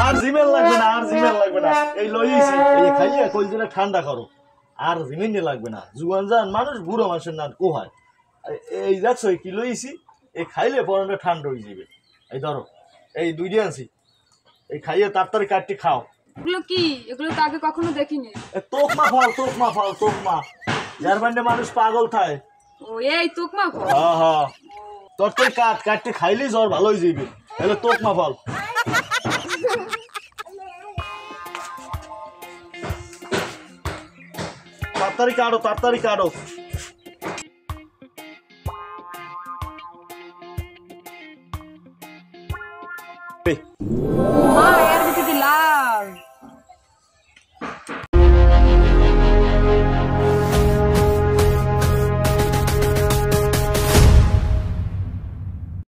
আর Gmail লাগবে না, আর Gmail লাগবে না, এই লইছি এই খাইয়ে কলজেটা ঠান্ডা করো, আর জিমেল লাগবে না। জুয়ান জান মানুষ বুড়ো মানুষের না কোহায়। এই দেখছো কি লইছি, এই খাইলে পরনটা ঠান্ডা হয়ে যাবে। এই ধরো এই দুইটা আনছি, এই খাইয়ে তাড়াতাড়ি কাটটি খাও। এগুলো কি? এগুলো তো আগে কখনো দেখিনি। তোকমা ফল, তোকমা ফল, তোকমা, যার মানে মানুষ পাগল থাকে। ও এই তোকমা ফল। হ্যাঁ হ্যাঁ, তরকারি কাট, কাটতে খাইলেই জ্বর ভালো হয়ে যাবে। এগুলো তোকমা ফল। তাড়াতাড়ি কাটো, তাড়াতাড়ি কাটো।